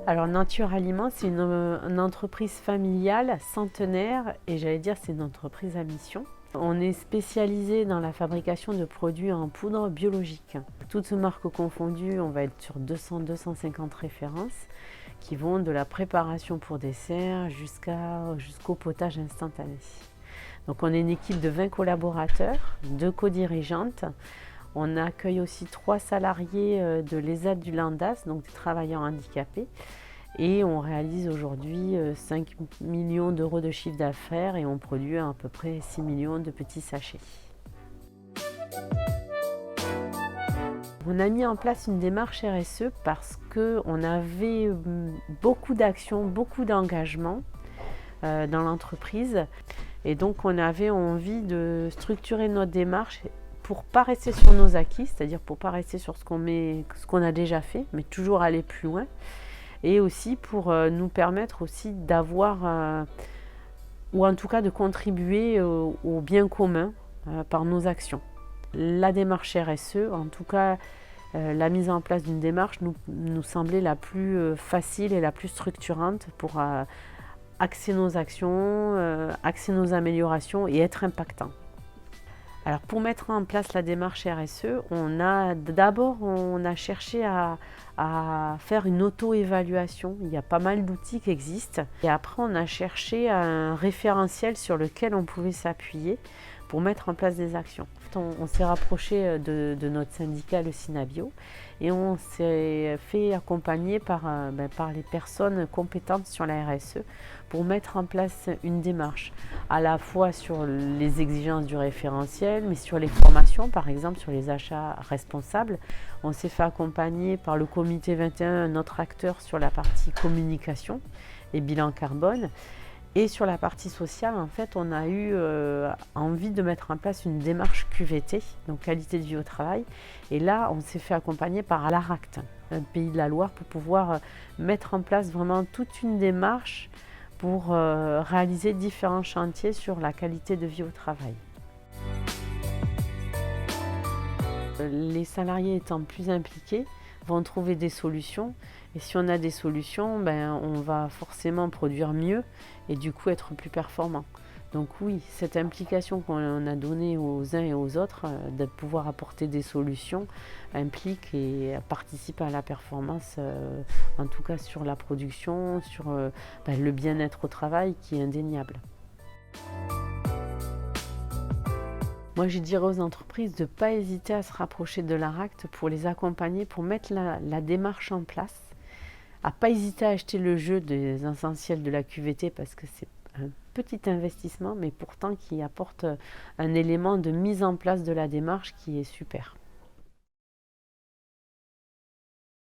Alors Nature Aliments, c'est une entreprise familiale, centenaire, et j'allais dire c'est une entreprise à mission. On est spécialisé dans la fabrication de produits en poudre biologique. Toutes marques confondues, on va être sur 200-250 références qui vont de la préparation pour dessert jusqu'au potage instantané. Donc on est une équipe de 20 collaborateurs, 2 co-dirigeantes. On accueille aussi 3 salariés de l'ESAT du Landas, donc des travailleurs handicapés. Et on réalise aujourd'hui 5 millions d'euros de chiffre d'affaires et on produit à peu près 6 millions de petits sachets. On a mis en place une démarche RSE parce qu'on avait beaucoup d'actions, beaucoup d'engagements dans l'entreprise. Et donc on avait envie de structurer notre démarche pour ne pas rester sur nos acquis, c'est-à-dire pour ne pas rester sur ce qu'on a déjà fait, mais toujours aller plus loin. Et aussi pour nous permettre aussi d'avoir, ou en tout cas de contribuer au bien commun par nos actions. La démarche RSE, en tout cas la mise en place d'une démarche nous semblait la plus facile et la plus structurante pour axer nos actions, axer nos améliorations et être impactant. Alors pour mettre en place la démarche RSE, on a cherché à faire une auto-évaluation. Il y a pas mal d'outils qui existent. Et après, on a cherché un référentiel sur lequel on pouvait s'appuyer pour mettre en place des actions. On s'est rapproché de notre syndicat, le Synabio, et on s'est fait accompagner par les personnes compétentes sur la RSE pour mettre en place une démarche, à la fois sur les exigences du référentiel, mais sur les formations, par exemple sur les achats responsables. On s'est fait accompagner par le comité 21, notre acteur sur la partie communication et bilan carbone. Et sur la partie sociale, en fait, on a eu envie de mettre en place une démarche QVT, donc qualité de vie au travail. Et là, on s'est fait accompagner par l'ARACT, un pays de la Loire, pour pouvoir mettre en place vraiment toute une démarche pour réaliser différents chantiers sur la qualité de vie au travail. Les salariés étant plus impliqués vont trouver des solutions, et si on a des solutions, on va forcément produire mieux et du coup être plus performant. Donc oui, cette implication qu'on a donnée aux uns et aux autres, de pouvoir apporter des solutions, implique et participe à la performance, en tout cas sur la production, sur le bien-être au travail qui est indéniable. Moi, je dirais aux entreprises de ne pas hésiter à se rapprocher de l'ARACT pour les accompagner, pour mettre la démarche en place, à ne pas hésiter à acheter le jeu des essentiels de la QVT parce que c'est un petit investissement, mais pourtant qui apporte un élément de mise en place de la démarche qui est super.